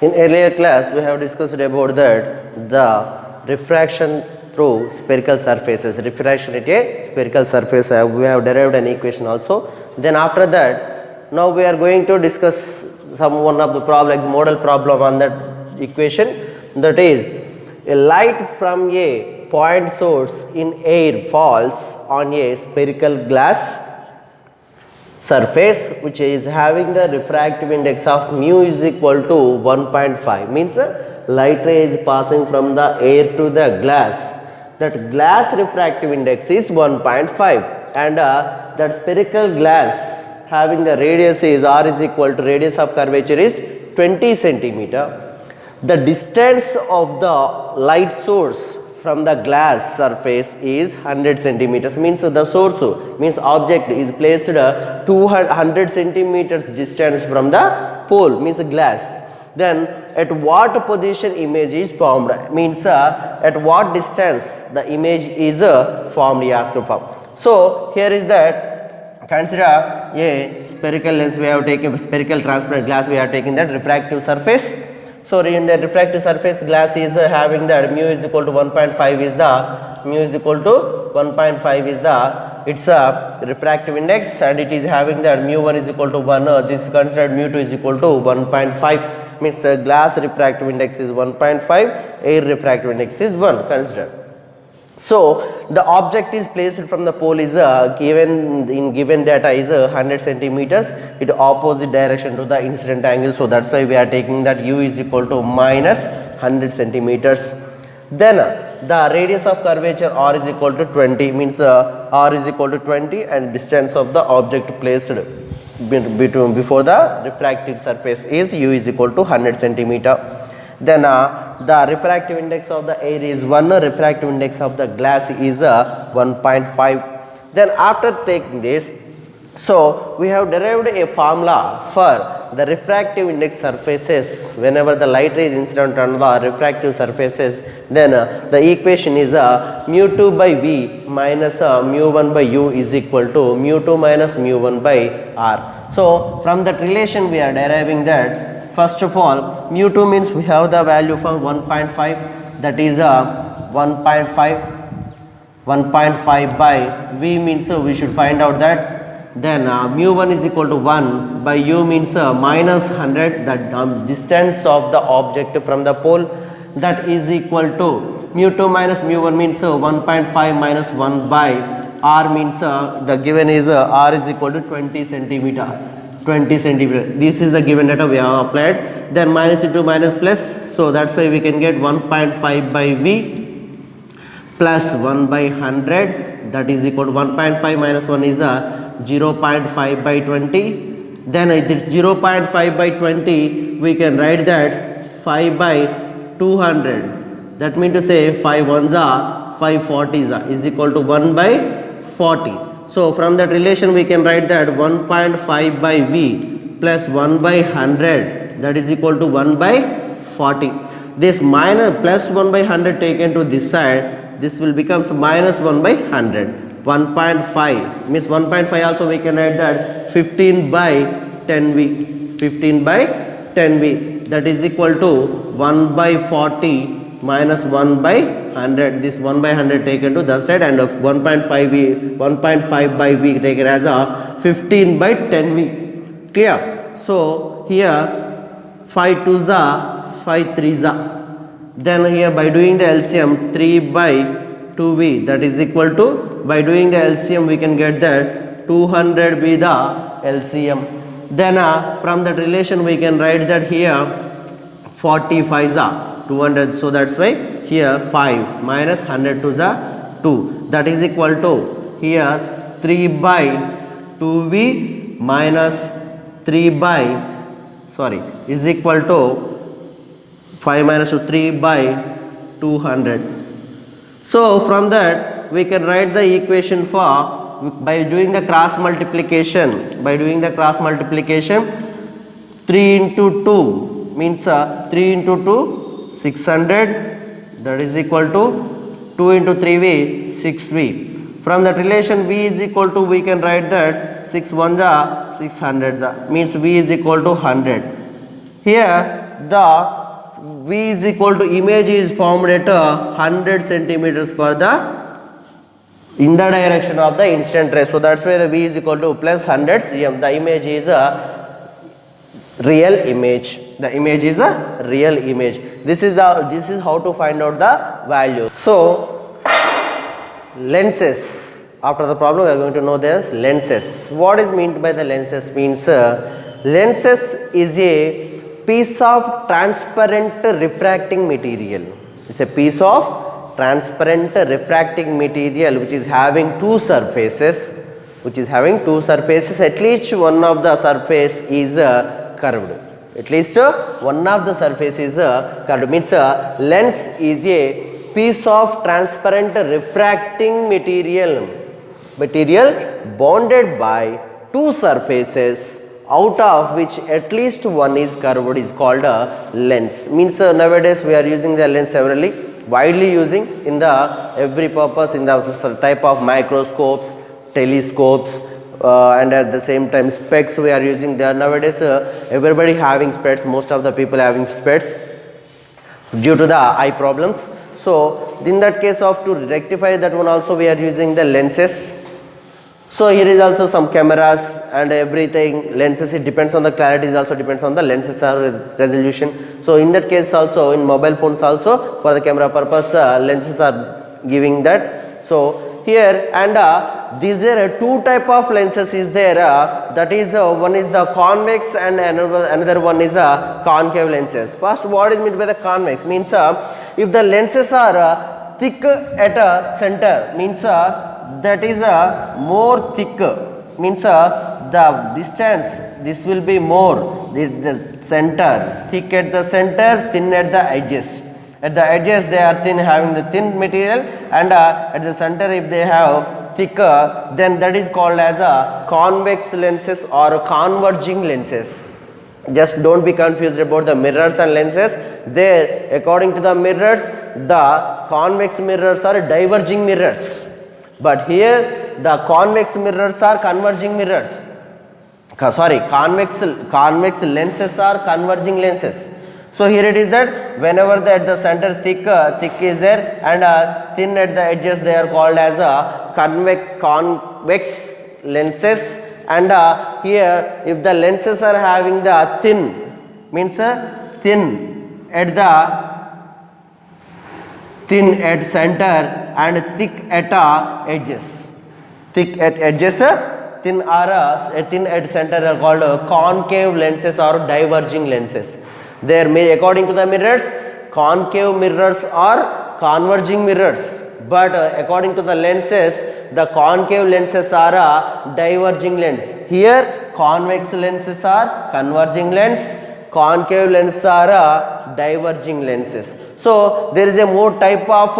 In earlier class, we have discussed about that the refraction through spherical surfaces. Refraction at a spherical surface. We have derived an equation also. Then after that, now we are going to discuss one of the problems, model problem on that equation. That is, a light from a point source in air falls on a spherical glass surface which is having the refractive index of mu is equal to 1.5, means light ray is passing from the air to the glass, that glass refractive index is 1.5 and that spherical glass having the radius is r is equal to radius of curvature is 20 centimeter. The distance of the light source from the glass surface is 100 centimeters, means the source means object is placed 200 centimeters distance from the pole, means glass. Then at what position image is formed, means at what distance the image is formed, he asked for. So here is that, consider a spherical lens, we have taken spherical transparent glass, we have taken that refractive surface. So in the refractive surface glass is having that mu is equal to 1.5 is the mu is equal to 1.5 is the its refractive index, and it is having that mu 1 is equal to 1. This is considered mu 2 is equal to 1.5, means glass refractive index is 1.5, air refractive index is 1 considered. So the object is placed from the pole is given in given data is 100 centimeters, it opposite direction to the incident angle. So that's why we are taking that u is equal to minus 100 centimeters. Then the radius of curvature r is equal to 20, means r is equal to 20 and distance of the object placed between before the refracted surface is u is equal to 100 centimeter. Then the refractive index of the air is 1, refractive index of the glass is 1.5. Then after taking this, so we have derived a formula for the refractive index surfaces whenever the light ray is incident on the refractive surfaces, then the equation is mu 2 by v minus mu 1 by u is equal to mu 2 minus mu 1 by r. So from that relation we are deriving that, first of all, mu 2 means we have the value for 1.5, that is 1.5 by v means we should find out that, then mu 1 is equal to 1 by u means minus 100, the distance of the object from the pole, that is equal to mu 2 minus mu 1 means 1.5 minus 1 by r means the given is r is equal to 20 centimeter. 20 centimeter. This is the given data we have applied. Then minus into minus plus. So that's why we can get 1.5 by v plus 1 by 100, that is equal to 1.5 minus 1 is 0.5 by 20. Then it is 0.5 by 20. We can write that 5 by 200. That means to say 5 ones are 5 40s is equal to 1 by 40. So from that relation we can write that 1.5 by v plus 1 by 100, that is equal to 1 by 40. This minus plus 1 by 100 taken to this side, this will becomes minus 1 by 100. 1.5 means 1.5 also we can write that 15 by 10v, 15 by 10v, that is equal to 1 by 40 minus 1 by 100, this 1 by 100 taken to the side, and of 1.5 by v taken as a 15 by 10v. Clear? So here 5 2s are 5 3s are. Then here by doing the LCM 3 by 2v, that is equal to, by doing the LCM we can get that 200 be the LCM. Then from that relation we can write that here 45s are 200, so that's why here 5 minus 100 to the 2, that is equal to here 3 by 2v minus 3 by is equal to 5 minus 2 3 by 200. So from that we can write the equation for, by doing the cross multiplication, 3 into 2 means 3 into 2 600, that is equal to 2 into 3v 6v. From that relation v is equal to, we can write that 6 1s are 600s means v is equal to 100. Here the V is equal to image is formed at 100 centimeters per the in the direction of the incident ray. So that's why the V is equal to plus 100 cm. The image is a real image. The image is a real image. This is how to find out the value. So lenses. After the problem, we are going to know this lenses. What is meant by the lenses? Means lenses is a piece of transparent refracting material. It's a piece of transparent refracting material which is having two surfaces. At least one of the surface is curved. At least one of the surface is curved. Means lens is a piece of transparent refracting material bonded by two surfaces, out of which at least one is curved, is called a lens. Means nowadays we are using the lens severally, widely using in the every purpose, in the type of microscopes, telescopes, and at the same time specs we are using there. Nowadays everybody having specs, most of the people having specs due to the eye problems. So in that case, of to rectify that one also we are using the lenses. So here is also some cameras and everything, lenses, it depends on the clarity, it also depends on the lenses or resolution. So in that case also, in mobile phones also, for the camera purpose lenses are giving that. So here, and these are two type of lenses is there, that is one is the convex and another one is concave lenses. First, what is meant by the convex? Means if the lenses are thick at a center, means that is more thick, means the distance, this will be more, the center, thick at the center, thin at the edges. At the edges they are thin, having the thin material, and at the center if they have thicker, then that is called as a convex lenses or converging lenses. Just don't be confused about the mirrors and lenses. There, according to the mirrors, the convex mirrors are diverging mirrors. But here the convex mirrors are converging mirrors. Convex lenses are converging lenses. So here it is that whenever at the center thick is there, and thin at the edges, they are called as convex lenses. And here if the lenses are having the thin, means thin at center and thick at edges. Thin at center are called concave lenses or diverging lenses. There may, according to the mirrors, concave mirrors are converging mirrors, but according to the lenses, the concave lenses are diverging lens. Here convex lenses are converging lens, concave lenses are diverging lenses. So there is a more type of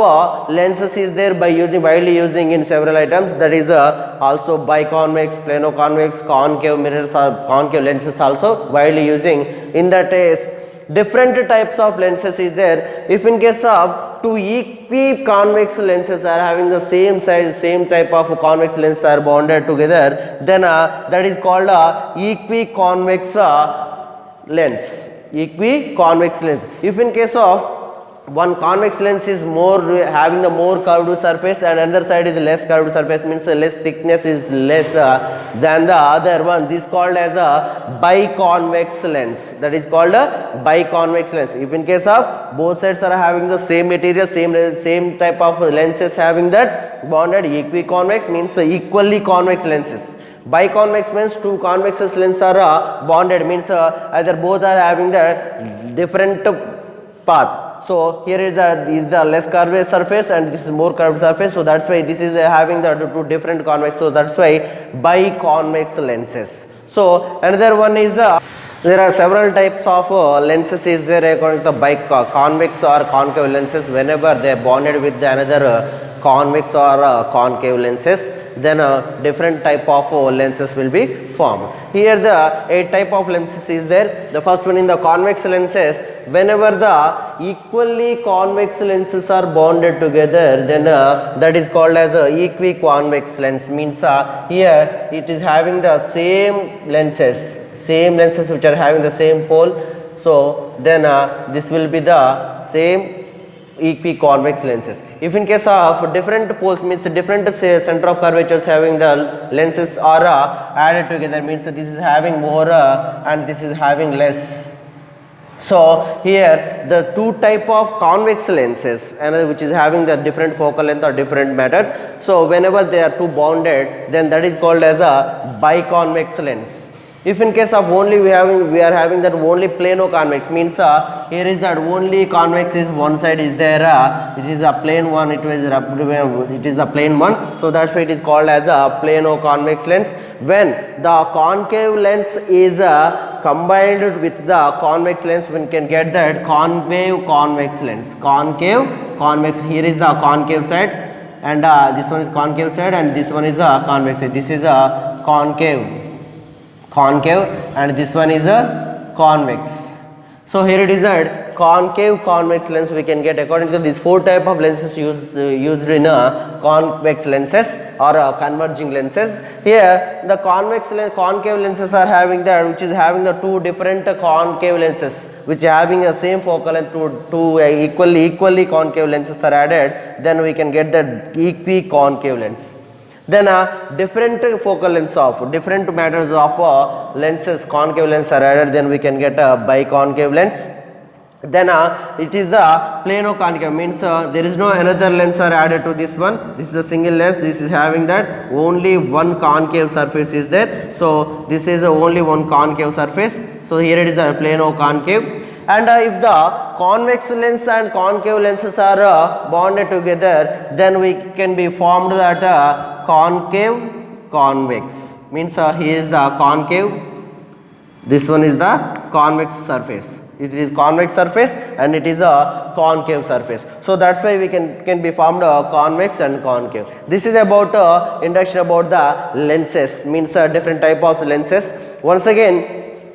lenses is there by widely using in several items, that is also biconvex, plano-convex, concave mirrors or concave lenses also widely using. In that case, different types of lenses is there. If in case of two equiconvex lenses are having the same size, same type of convex lenses are bonded together, then that is called equiconvex lens. Equiconvex lens. If in case of one convex lens is having the more curved surface and another side is less curved surface, means less thickness is less than the other one, this called as a biconvex lens. That is called a biconvex lens. If in case of both sides are having the same material, same type of lenses having that bonded, equiconvex means equally convex lenses. Biconvex means two convex lenses are bonded, means either both are having the different path. So here is the less curved surface and this is more curved surface. So that's why this is having the two different convex. So that's why biconvex lenses. So another one is there are several types of lenses is there according to the convex or concave lenses. Whenever they are bonded with another convex or concave lenses, then a different type of lenses will be formed. Here the 8 type of lenses is there. The first one in the convex lenses, whenever the equally convex lenses are bonded together, then that is called as a equiconvex lens. Means here it is having the same lenses which are having the same pole, So then this will be the same equiconvex lenses. If in case of different poles, means different center of curvatures having the lenses are added together, means this is having more and this is having less. So here the two type of convex lenses, another which is having the different focal length or different method. So whenever they are two bonded, then that is called as a biconvex lens. If in case of only we are having that only plano convex, means here is that only convex is one side is there, which is a plane one, it is the plane one. So that's why it is called as a plano convex lens. When the concave lens is combined with the convex lens, we can get that concave convex lens. Concave convex, here is the concave side and this one is concave side and this one is a convex side. This is a concave and this one is a convex. So here it is a concave convex lens we can get according to these four type of lenses used in convex lenses or converging lenses. Here the concave lenses are having that, which is having the two different concave lenses which are having the same focal length, two equally concave lenses are added, then we can get the equiconcave lens. Then different focal lengths of different matters of lenses, concave lens are added, then we can get a biconcave lens. Then it is the plano concave, means there is no another lens are added to this one. This is the single lens, this is having that only one concave surface is there. So this is only one concave surface. So here it is a plano concave. And if the convex lens and concave lenses are bonded together, then we can be formed that concave convex, means here is the concave, this one is the convex surface. It is convex surface and it is a concave surface. So that's why we can be formed convex and concave. This is about introduction about the lenses, means different type of lenses. Once again,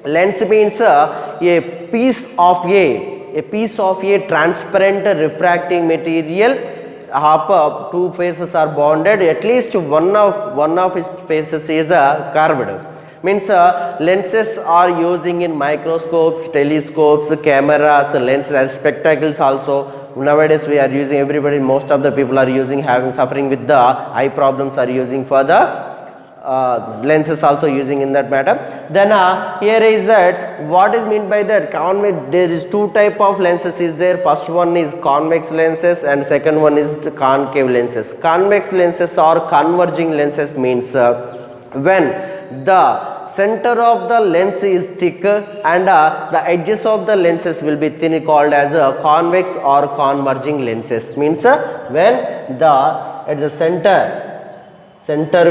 lens means a piece of a transparent refracting material. Two faces are bonded, at least one of its faces is curved. Means lenses are using in microscopes, telescopes, cameras, lenses as spectacles also. Nowadays we are using, most of the people are using, suffering with the eye problems are using for the lenses also using in that matter. Then here is that what is meant by that convex. There is two type of lenses is there. First one is convex lenses and second one is concave lenses. Convex lenses or converging lenses means when the center of the lens is thick and the edges of the lenses will be thin, called as convex or converging lenses. Means when the at the center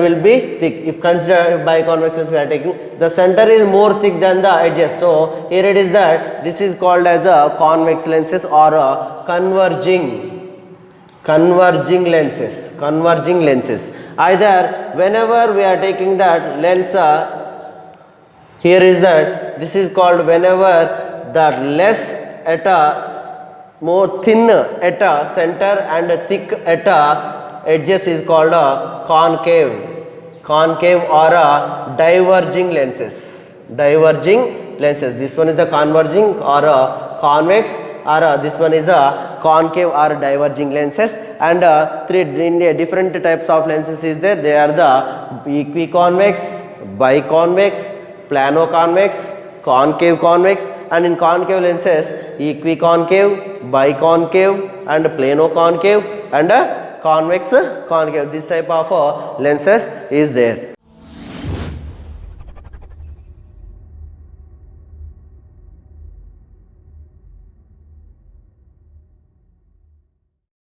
will be thick. If consider biconvex lens we are taking, the center is more thick than the edges. So here it is that this is called as a convex lenses or converging lenses. Either whenever we are taking that lens, here is that this is called whenever the less at a more thin at a center and thick at a edges is called a concave or a diverging lenses. This one is a converging or a convex, or this one is a concave or diverging lenses. And three different types of lenses is there. They are the equiconvex, biconvex, plano-convex, concave convex, and in concave lenses equiconcave, biconcave and plano-concave and convex concave. This type of lenses is there.